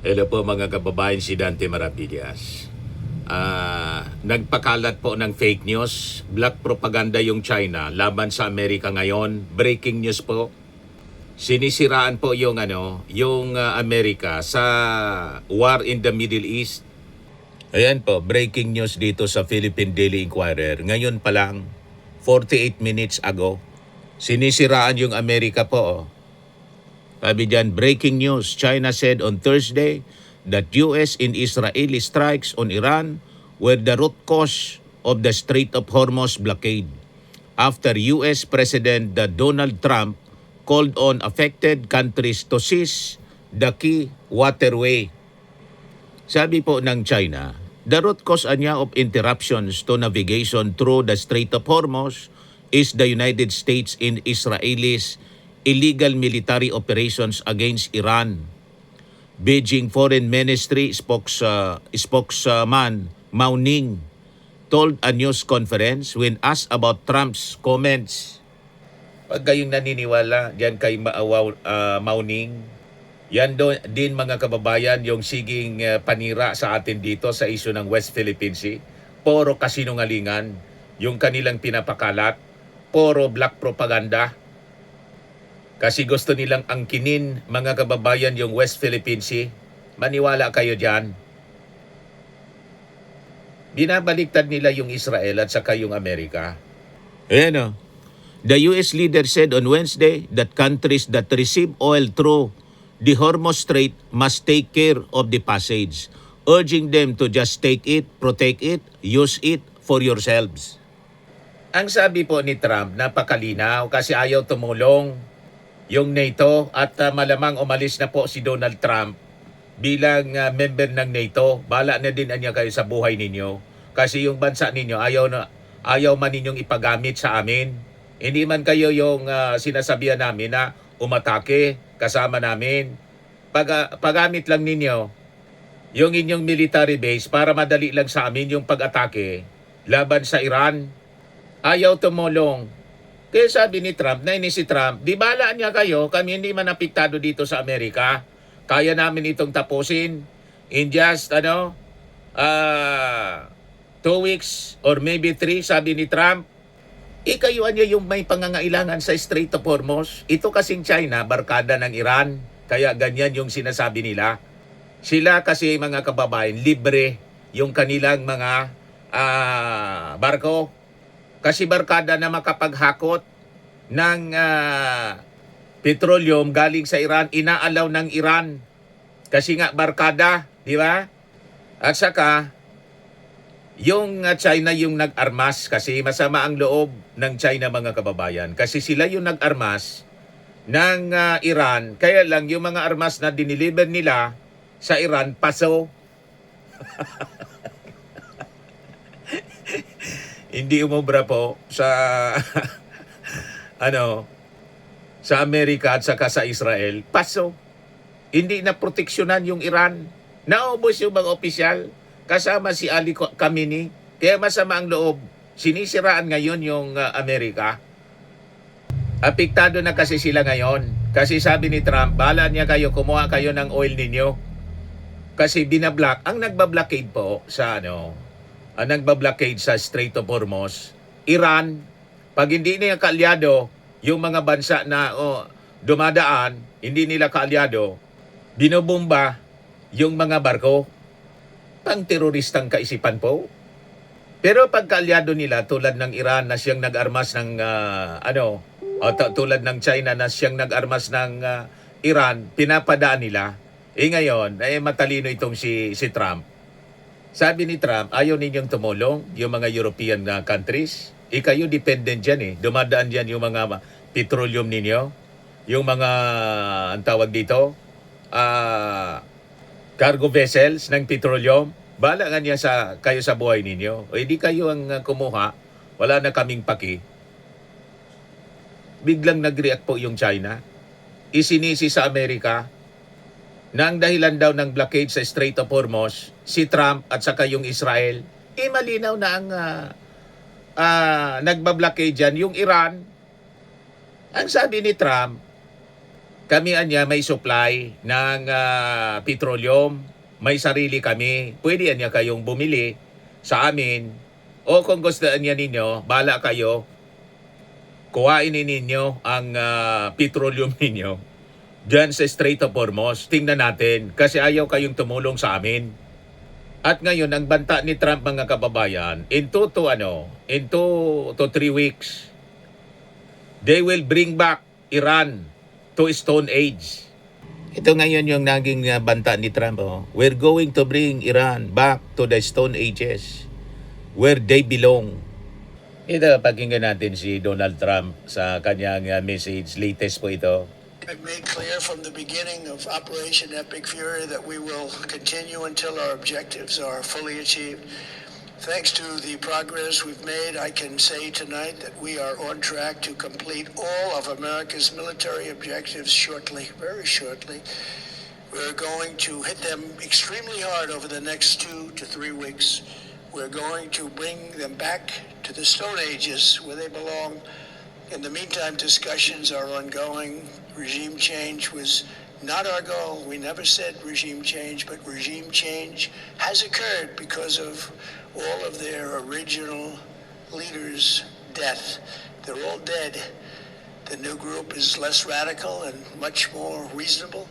Hello po mga kababayan, si Dante Maravillas. Nagpakalat po ng fake news, black propaganda yung China laban sa Amerika ngayon. Breaking news po. Sinisiraan po yung Amerika sa war in the Middle East. Ayan po, breaking news dito sa Philippine Daily Inquirer. Ngayon pa lang, 48 minutes ago, sinisiraan yung Amerika po. Sabi dyan, breaking news, China said on Thursday that US and Israeli strikes on Iran were the root cause of the Strait of Hormuz blockade after US President Donald Trump called on affected countries to seize the key waterway. Sabi po ng China, the root cause anya of interruptions to navigation through the Strait of Hormuz is the United States and Israelis illegal military operations against Iran. Beijing Foreign Ministry spokesman Mao Ning told a news conference when asked about Trump's comments. Pag kayong naniniwala, diyan kay Mao Ning, yan din mga kababayan yung siging panira sa atin dito sa isyu ng West Philippine Sea. Puro kasinungalingan yung kanilang pinapakalat, puro black propaganda. Kasi gusto nilang angkinin mga kababayan yung West Philippine Sea. Maniwala kayo dyan. Binabaliktad nila yung Israel at saka yung Amerika. Ayan o. The US leader said on Wednesday that countries that receive oil through the Hormuz Strait must take care of the passage, urging them to just take it, protect it, use it for yourselves. Ang sabi po ni Trump, napakalinaw kasi ayaw tumulong yung NATO at malamang umalis na po si Donald Trump bilang member ng NATO. Bala na din niya kayo sa buhay ninyo kasi yung bansa ninyo ayaw man ninyong ipagamit sa amin. Hindi man kayo yung sinasabihan namin na umatake kasama namin. Pagamit lang ninyo yung inyong military base para madali lang sa amin yung pag-atake laban sa Iran. Ayaw tumulong. Kaya sabi ni Trump, nainis si Trump, di balaan niya kayo, kami hindi man apektado dito sa Amerika. Kaya namin itong tapusin in just 2 weeks or maybe 3, sabi ni Trump. Ikayuan niya yung may pangangailangan sa Strait of Hormuz. Ito kasing China, barkada ng Iran. Kaya ganyan yung sinasabi nila. Sila kasi mga kababayan, libre yung kanilang mga barko. Kasi barkada na makapaghakot ng petroleum galing sa Iran, inaalaw ng Iran. Kasi nga barkada, di ba? At saka, yung China yung nag-armas kasi masama ang loob ng China mga kababayan. Kasi sila yung nag-armas ng Iran. Kaya lang yung mga armas na diniliver nila sa Iran, paso. Hindi umubra po sa sa Amerika at saka sa Israel. Paso. Hindi na proteksyonan yung Iran. Naubos yung mga opisyal kasama si Ali Khamenei. Kaya masama ang loob. Sinisiraan ngayon yung Amerika. Apektado na kasi sila ngayon. Kasi sabi ni Trump, bahala niya kayo, kumuha kayo ng oil ninyo. Kasi binablock, ang nagbablockade po sa ang nagbablockade sa Strait of Hormuz, Iran. Pag hindi niya kaalyado, yung mga bansa na dumadaan, hindi nila kaalyado, binobomba yung mga barko. Pang teroristang kaisipan po. Pero pag kaalyado nila, tulad ng Iran na siyang nag-armas ng tulad ng China na siyang nag-armas ng Iran, pinapadaan nila. Ngayon, matalino itong si Trump. Sabi ni Trump, ayaw ninyong tumulong yung mga European countries. Kayo dependent dyan Dumadaan dyan yung mga petroleum ninyo. Yung mga, ang tawag dito, cargo vessels ng petroleum. Bahala nga niya kayo sa buhay ninyo. Di kayo ang kumuha. Wala na kaming paki. Biglang nag-react po yung China. Isinisi sa Amerika na ang dahilan daw ng blockade sa Strait of Hormuz, si Trump at saka yung Israel, malinaw na ang nagbablockade dyan, yung Iran. Ang sabi ni Trump, Kami anya may supply ng petroleum, may sarili kami. Pwede anya kayong bumili sa amin. O kung gusto niya ninyo, bala kayo, kuhain ninyo ang petroleum ninyo dyan sa Strait of Hormuz. Tingnan natin kasi ayaw kayong tumulong sa amin. At ngayon, ang banta ni Trump, mga kababayan, in 2 to 3 weeks, they will bring back Iran to Stone Age. Ito ngayon yung naging banta ni Trump. Oh. We're going to bring Iran back to the Stone Ages where they belong. Ito, pakinggan natin si Donald Trump sa kanyang message. Latest po ito. I've made clear from the beginning of Operation Epic Fury that we will continue until our objectives are fully achieved. Thanks to the progress we've made, I can say tonight that we are on track to complete all of America's military objectives shortly, very shortly. We're going to hit them extremely hard over the next 2 to 3 weeks. We're going to bring them back to the Stone Ages where they belong. In the meantime, discussions are ongoing. Regime change was not our goal. We never said regime change, but regime change has occurred because of all of their original leaders' death. They're all dead. The new group is less radical and much more reasonable.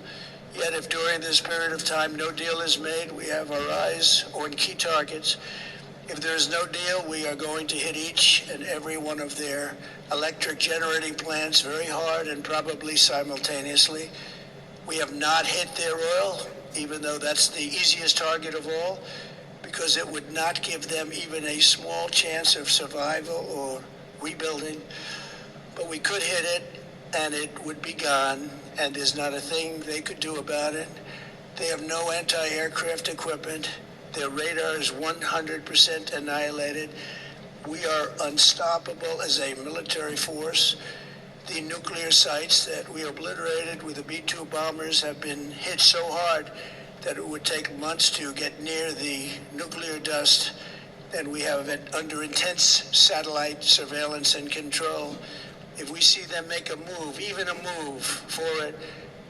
Yet if during this period of time no deal is made, we have our eyes on key targets. If there's no deal, we are going to hit each and every one of their electric generating plants very hard and probably simultaneously. We have not hit their oil, even though that's the easiest target of all, because it would not give them even a small chance of survival or rebuilding. But we could hit it, and it would be gone, and there's not a thing they could do about it. They have no anti-aircraft equipment. Their radar is 100% annihilated. We are unstoppable as a military force. The nuclear sites that we obliterated with the B-2 bombers have been hit so hard that it would take months to get near the nuclear dust, and we have it under intense satellite surveillance and control. If we see them make a move, even a move for it,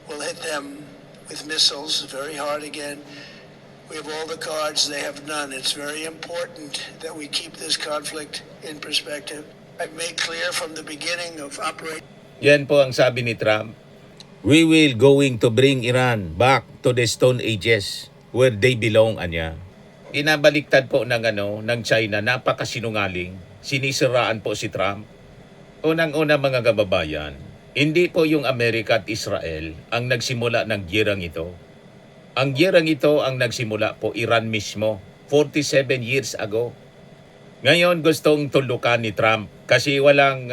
we'll hit them with missiles very hard again. We have all the cards, they have none. It's very important that we keep this conflict in perspective. I've made clear from the beginning of Operation... Yan po ang sabi ni Trump. We will going to bring Iran back to the Stone Ages where they belong, anya. Inabaliktad po ng China, napakasinungaling. Sinisiraan po si Trump. Unang-una, mga kababayan, hindi po yung Amerika at Israel ang nagsimula ng giyerang ito. Ang giyerang ito ang nagsimula po Iran mismo 47 years ago. Ngayon gustong tulukan ni Trump kasi walang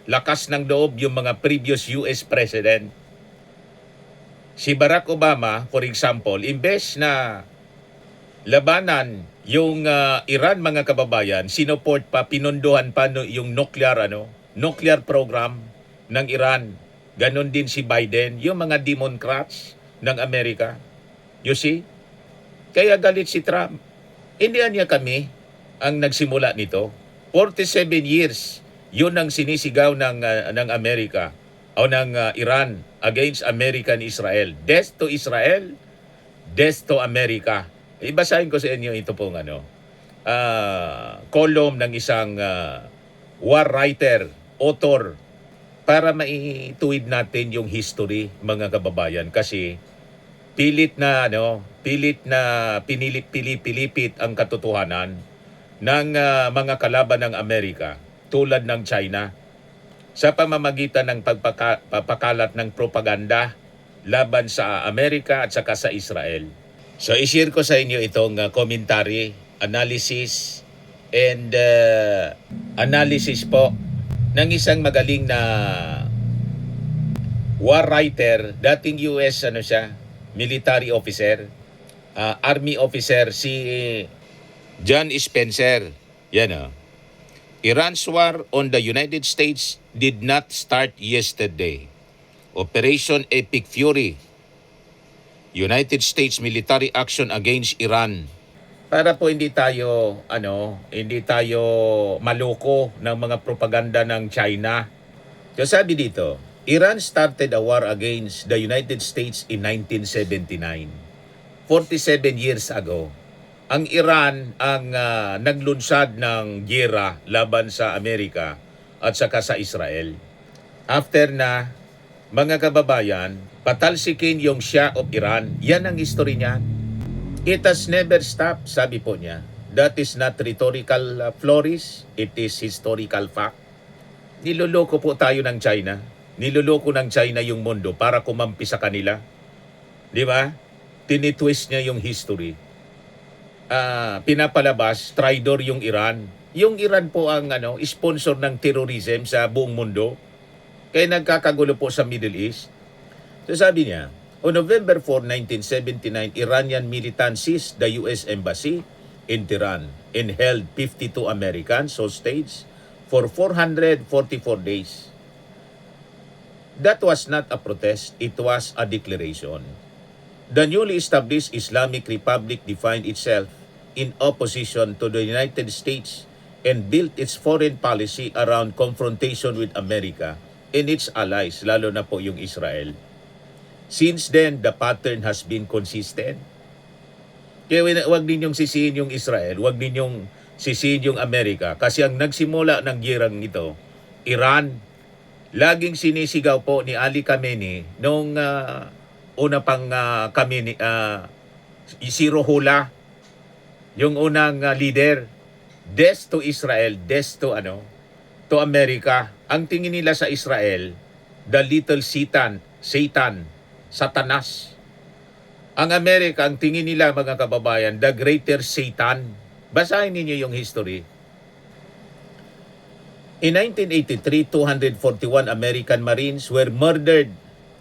lakas ng loob yung mga previous US President. Si Barack Obama, for example, imbes na labanan yung Iran, mga kababayan, sinuport pa, pinunduhan pa yung nuclear program ng Iran. Ganon din si Biden, yung mga Democrats ng Amerika. You see? Kaya galit si Trump. Hindi niya kami ang nagsimula nito. 47 years, yun ang sinisigaw ng Amerika o ng Iran against America and Israel. Death to Israel, death to America. Ibasahin ko sa inyo ito pong column ng isang war writer, author, para maituwid natin yung history, mga kababayan, kasi pilit na pilipit ang katotohanan ng mga kalaban ng Amerika tulad ng China sa pamamagitan ng pagpapakalat ng propaganda laban sa Amerika at saka sa Israel. So i-share ko sa inyo itong commentary, analysis and analysis po ng isang magaling na war writer, dating US military officer, army officer, si John Spencer. Yan Iran's war on the United States did not start yesterday. Operation Epic Fury, United States military action against Iran. Para po hindi tayo maloko ng mga propaganda ng China. So sabi dito, Iran started a war against the United States in 1979. 47 years ago. Ang Iran ang naglunsad ng giyera laban sa Amerika at saka sa Israel. After na, mga kababayan, patalsikin yung Shah of Iran. Yan ang history niya. It has never stopped, sabi po niya. That is not rhetorical flourish, it is historical fact. Niloloko po tayo ng China. Niloloko ng China yung mundo para kumampi sa kanila. Di ba? Tinitwist niya yung history. Pinapalabas, traidor yung Iran. Yung Iran po ang sponsor ng terrorism sa buong mundo. Kaya nagkakagulo po sa Middle East. So sabi niya, on November 4, 1979, Iranian militants seized the US Embassy in Tehran and held 52 Americans hostage for 444 days. That was not a protest, it was a declaration. The newly established Islamic Republic defined itself in opposition to the United States and built its foreign policy around confrontation with America and its allies, lalo na po yung Israel. Since then, the pattern has been consistent. Kaya huwag ninyong sisihin yung Israel, huwag ninyong sisihin yung Amerika, kasi ang nagsimula ng girang ito, Iran. Laging sinisigaw po ni Ali Khamenei nung una pang Khamenei, si Ruhollah, yung unang leader, death to Israel, death to to America. Ang tingin nila sa Israel, the little Satan, Satanas. Ang Amerika, ang tingin nila mga kababayan, the greater Satan. Basahin ninyo yung history. In 1983, 241 American Marines were murdered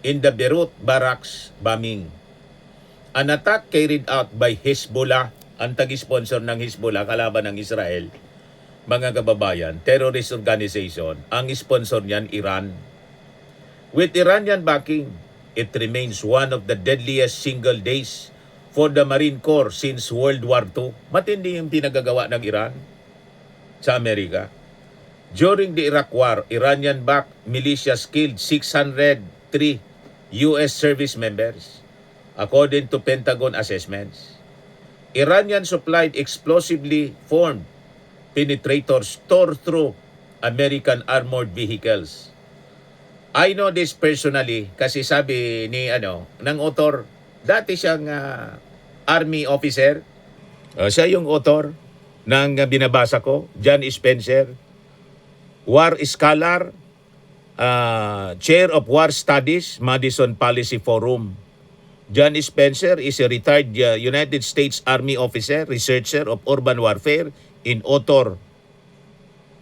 in the Beirut barracks bombing. An attack carried out by Hezbollah, ang tag-sponsor ng Hezbollah, kalaban ng Israel, mga kababayan, terrorist organization, ang sponsor niyan, Iran. With Iranian backing, it remains one of the deadliest single days for the Marine Corps since World War II. Matindi yung pinagagawa ng Iran sa Amerika. During the Iraq War, Iranian-backed militias killed 603 U.S. service members, according to Pentagon assessments. Iranian-supplied explosively formed penetrators tore through American armored vehicles. I know this personally kasi sabi ni ng author, dati siyang army officer. Siya yung author ng binabasa ko, John Spencer, war scholar, chair of war studies, Madison Policy Forum. John Spencer is a retired United States Army officer, researcher of urban warfare, and author.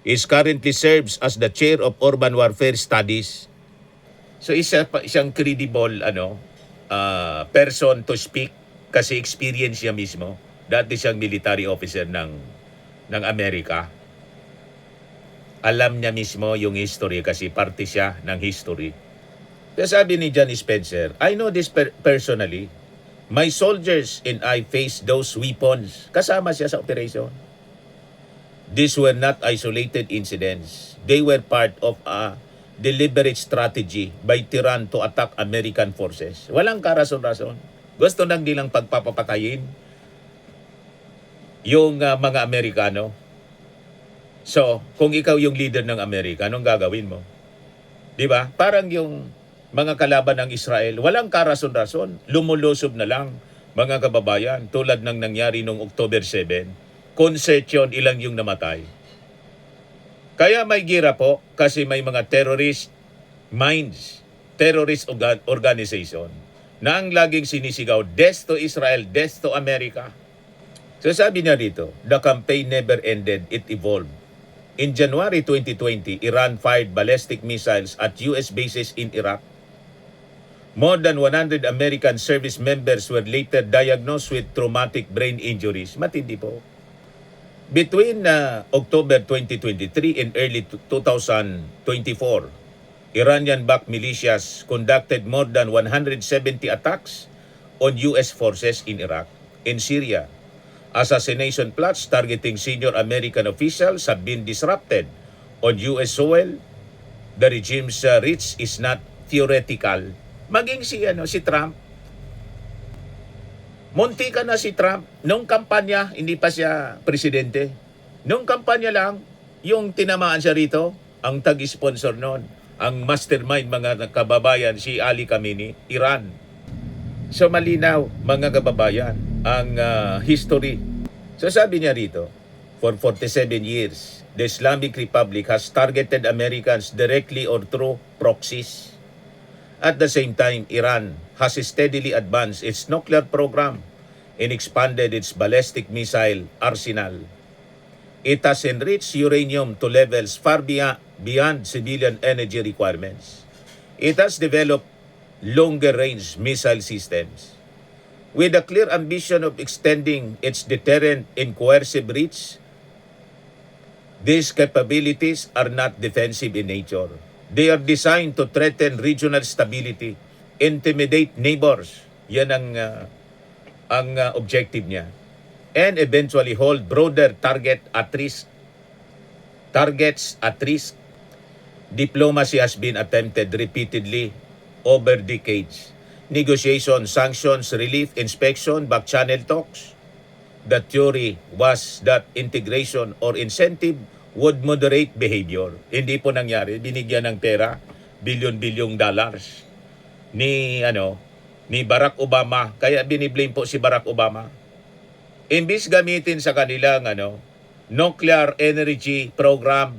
He currently serves as the chair of urban warfare studies. So isang credible person to speak kasi experience niya mismo. Dati siyang military officer ng Amerika. Alam niya mismo yung history kasi parte siya ng history. Kaya sabi ni John Spencer, I know this personally. My soldiers and I faced those weapons. Kasama siya sa operation. These were not isolated incidents. They were part of a deliberate strategy by Tehran to attack American forces. Walang karason-rason. Gusto lang nilang pagpapatayin yung mga Amerikano. So, kung ikaw yung leader ng Amerika, anong gagawin mo? Di ba? Parang yung mga kalaban ng Israel, walang karason-rason, lumulusob na lang, mga kababayan, tulad ng nangyari noong October 7. Concert yun, ilang yung namatay. Kaya may gira po kasi may mga terrorist minds, terrorist organization na ang laging sinisigaw, death to Israel, death to America. So sabi niya dito, the campaign never ended, it evolved. In January 2020, Iran fired ballistic missiles at US bases in Iraq. More than 100 American service members were later diagnosed with traumatic brain injuries. Matindi po. Between October 2023 and early 2024, Iranian-backed militias conducted more than 170 attacks on US forces in Iraq and Syria. Assassination plots targeting senior American officials have been disrupted on US soil. The regime's reach is not theoretical. Maging si Trump. Munti ka na si Trump. Nung kampanya, hindi pa siya presidente. Nung kampanya lang, yung tinamaan siya rito, ang tag-sponsor noon, ang mastermind mga kababayan, si Ali Khamenei, Iran. So malinaw, mga kababayan, ang history. So sabi niya rito, for 47 years, the Islamic Republic has targeted Americans directly or through proxies. At the same time, Iran has steadily advanced its nuclear program and expanded its ballistic missile arsenal. It has enriched uranium to levels far beyond civilian energy requirements. It has developed longer-range missile systems. With a clear ambition of extending its deterrent and coercive reach, these capabilities are not defensive in nature. They are designed to threaten regional stability, intimidate neighbors. Yan ang objective niya. And eventually hold broader targets at risk. Diplomacy has been attempted repeatedly over decades. Negotiation, sanctions, relief, inspection, back-channel talks. The theory was that integration or incentive would moderate behavior. Hindi po nangyari. Binigyan ng pera, bilyon-bilyong dollars ni Barack Obama. Kaya biniblame po si Barack Obama. Imbis gamitin sa kanilang nuclear energy program,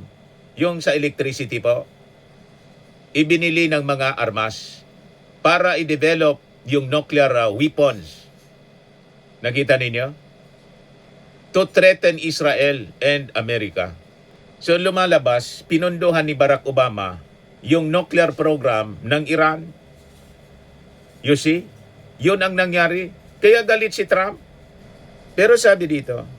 yung sa electricity po, ibinili ng mga armas para i-develop yung nuclear weapons. Nakita ninyo? To threaten Israel and America. So lumalabas, pinunduhan ni Barack Obama yung nuclear program ng Iran. You see? Yun ang nangyari. Kaya galit si Trump. Pero sabi dito,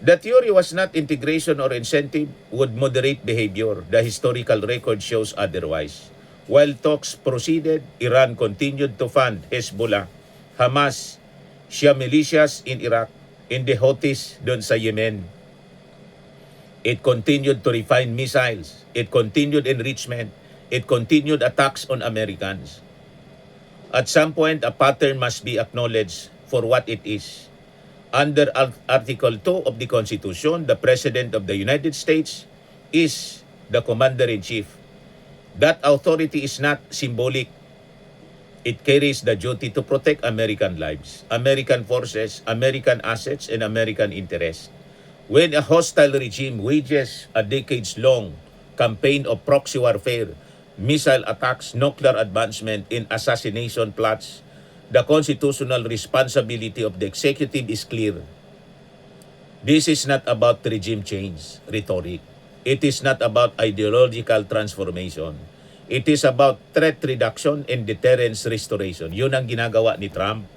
the theory was not integration or incentive would moderate behavior. The historical record shows otherwise. While talks proceeded, Iran continued to fund Hezbollah, Hamas, Shia militias in Iraq, and the Houthis doon sa Yemen. It continued to refine missiles. It continued enrichment. It continued attacks on Americans. At some point, a pattern must be acknowledged for what it is. Under Article 2 of the Constitution, the President of the United States is the Commander-in-Chief. That authority is not symbolic. It carries the duty to protect American lives, American forces, American assets, and American interests. When a hostile regime wages a decades-long campaign of proxy warfare, missile attacks, nuclear advancement, and assassination plots, the constitutional responsibility of the executive is clear. This is not about regime change, rhetoric. It is not about ideological transformation. It is about threat reduction and deterrence restoration. Yun ang ginagawa ni Trump.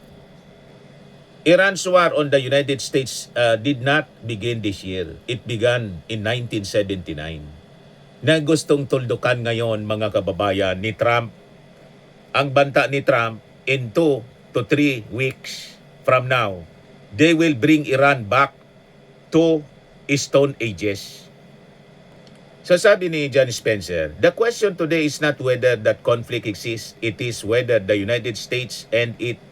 Iran's war on the United States did not begin this year. It began in 1979. Na gustong tuldukan ngayon, mga kababayan, ni Trump. Ang banta ni Trump, in 2 to 3 weeks from now, they will bring Iran back to Stone Ages. So sabi ni John Spencer, the question today is not whether that conflict exists, it is whether the United States and it.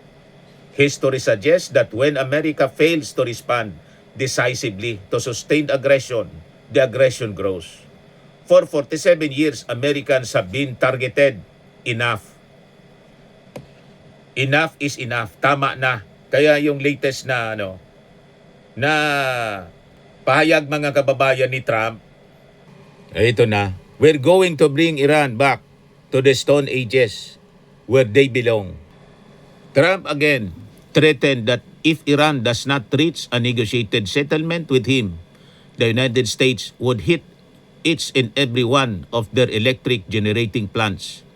History suggests that when America fails to respond decisively to sustained aggression, the aggression grows. For 47 years, Americans have been targeted. Enough. Enough is enough. Tama na. Kaya yung latest na na pahayag, mga kababayan, ni Trump, ito na. We're going to bring Iran back to the Stone Ages where they belong. Trump again threatened that if Iran does not reach a negotiated settlement with him, the United States would hit each and every one of their electric generating plants.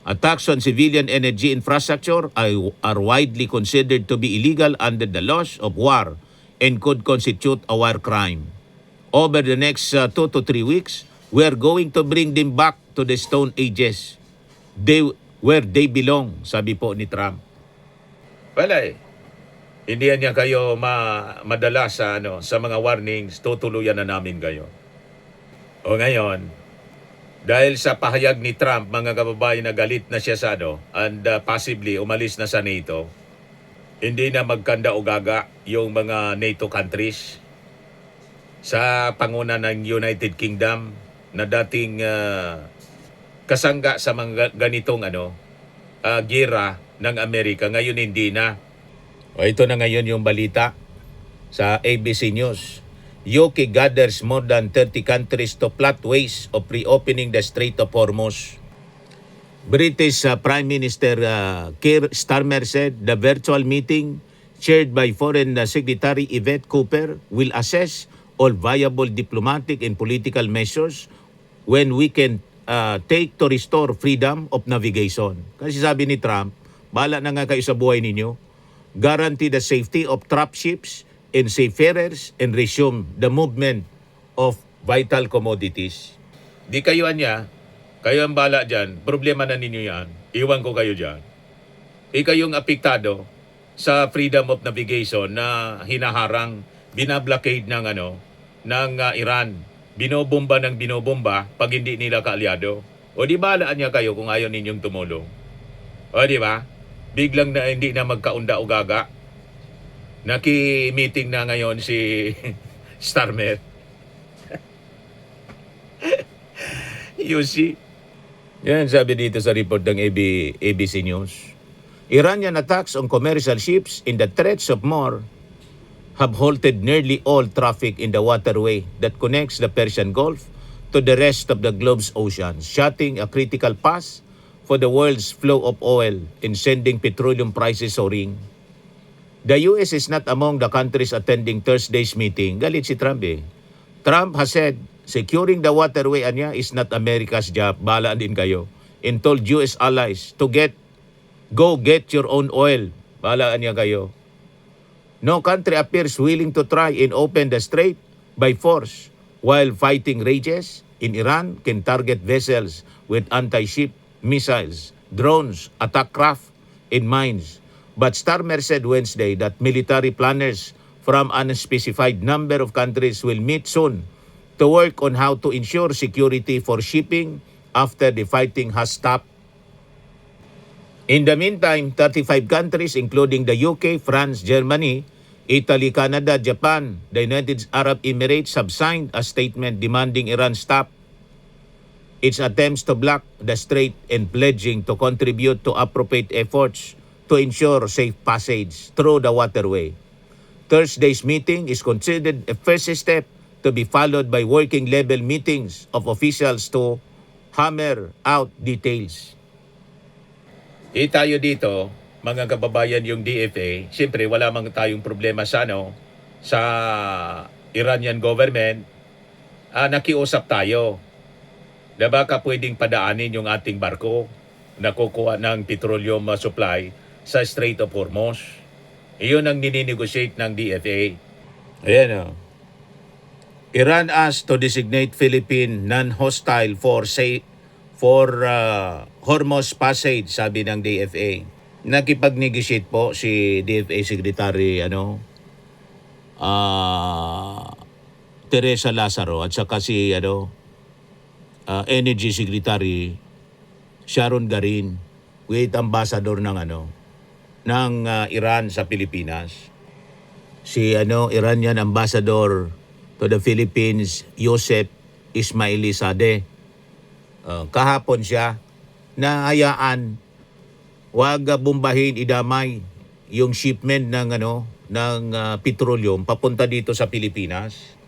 Attacks on civilian energy infrastructure are widely considered to be illegal under the laws of war and could constitute a war crime. Over the next 2 to 3 weeks, we are going to bring them back to the Stone Ages, where they belong, sabi po ni Trump. Wala hindi niya kayo madala sa sa mga warnings, tutuluyan na namin kayo. O ngayon, Dahil sa pahayag ni Trump, mga kababayan, na galit na siya sa and possibly umalis na sa NATO, hindi na magkanda o gaga yung mga NATO countries sa panguna ng United Kingdom na dating kasangga sa mga ganitong gera ng Amerika. Ngayon hindi na. O ito na ngayon yung balita sa ABC News. UK gathers more than 30 countries to plot ways of reopening the Strait of Hormuz. British Prime Minister Keir Starmer said the virtual meeting chaired by Foreign Secretary Yvette Cooper will assess all viable diplomatic and political measures when we can take to restore freedom of navigation. Kasi sabi ni Trump, bahala na nga kayo sa buhay ninyo. Guarantee the safety of trapped ships and seafarers and resume the movement of vital commodities. Di kayo anya, kayo ang bala dyan, problema na ninyo yan, iwan ko kayo dyan. Ikayong apektado sa freedom of navigation na hinaharang, binablockade ng Iran, binobomba ng binobomba pag hindi nila kaalyado. O di balaan niya kayo kung ayaw ninyong tumulong. O di ba? Biglang na hindi na magkaunda o gaga. Naki-meeting na ngayon si Starmer. You see? Yan sabi dito sa report ng ABC News. Iranian attacks on commercial ships in the threats of more have halted nearly all traffic in the waterway that connects the Persian Gulf to the rest of the globe's oceans, shutting a critical path for the world's flow of oil and sending petroleum prices soaring. The US is not among the countries attending Thursday's meeting. Galit si Trump eh. Trump has said, securing the waterway is not America's job. Bahala din kayo. And told US allies to go get your own oil. Bahala niya kayo. No country appears willing to try and open the strait by force while fighting rages in Iran can target vessels with anti-ship missiles, drones, attack craft, and mines. But Starmer said Wednesday that military planners from an unspecified number of countries will meet soon to work on how to ensure security for shipping after the fighting has stopped. In the meantime, 35 countries including the UK, France, Germany, Italy, Canada, Japan, the United Arab Emirates have signed a statement demanding Iran stop its attempts to block the strait and pledging to contribute to appropriate efforts to ensure safe passage through the waterway. Thursday's meeting is considered a first step to be followed by working level meetings of officials to hammer out details. Tayo dito, mga kababayan, yung DFA, siyempre wala mang tayong problema sa sa Iranian government. Nakiusap tayo na baka pwedeng padaanin yung ating barko na kukuha ng petroleum supply sa Strait of Hormuz. Iyon ang nininegotiate ng DFA. Ayan o. Iran asked to designate Philippine non-hostile for Hormuz Passage, sabi ng DFA. Nakipag-negotiate po si DFA Secretary Teresa Lazaro at saka si Energy Secretary Sharon Garin with ambassador ng Iran sa Pilipinas. Si Iranian ambassador to the Philippines, Yosef Ismaili Sadeh. Kahapon siya na hayaan wag bombahin, idamay yung shipment ng petroleum papunta dito sa Pilipinas.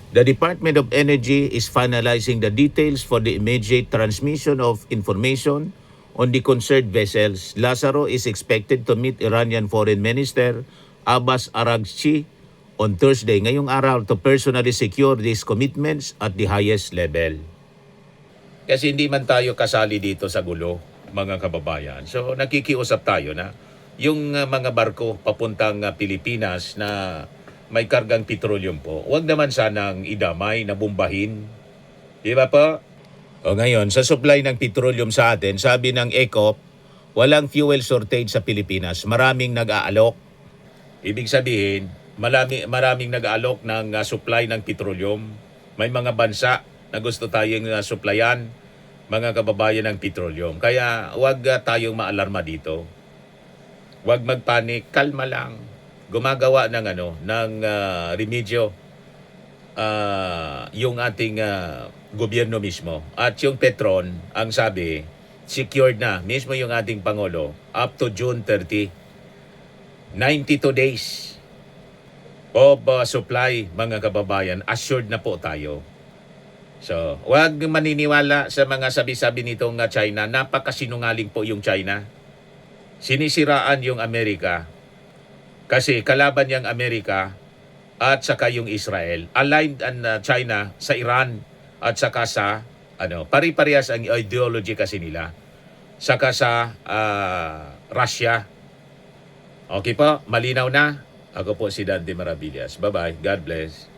The Department of Energy is finalizing the details for the immediate transmission of information on the concerned vessels. Lazaro is expected to meet Iranian Foreign Minister Abbas Araghchi on Thursday, ngayong araw, to personally secure these commitments at the highest level. Kasi hindi man tayo kasali dito sa gulo, mga kababayan. So nakikiusap tayo na yung mga barko papuntang Pilipinas na may kargang petroleum po, huwag naman sanang idamay na bombahin. Di ba po? O ngayon, sa supply ng petroleum sa atin, sabi ng ECOP, walang fuel shortage sa Pilipinas. Maraming nag-aalok. Ibig sabihin, maraming nag-aalok ng supply ng petroleum. May mga bansa na gusto tayong supplyan mga kababayan ng petroleum. Kaya huwag tayong maalarma dito. Huwag magpanik, kalma lang. Gumagawa ng remedyo yung ating gobyerno mismo. At yung Petron, ang sabi, secured na mismo yung ating Pangulo up to June 30. 92 days of supply, mga kababayan. Assured na po tayo. So, huwag maniniwala sa mga sabi-sabi nitong China. Napakasinungaling po yung China. Sinisiraan yung Amerika kasi kalaban niyang Amerika at saka yung Israel. Aligned ang China sa Iran at saka sa pari-parehas ang ideology kasi nila. Saka sa Russia. Okay po, malinaw na. Ako po si Dante Maravillas. Bye-bye. God bless.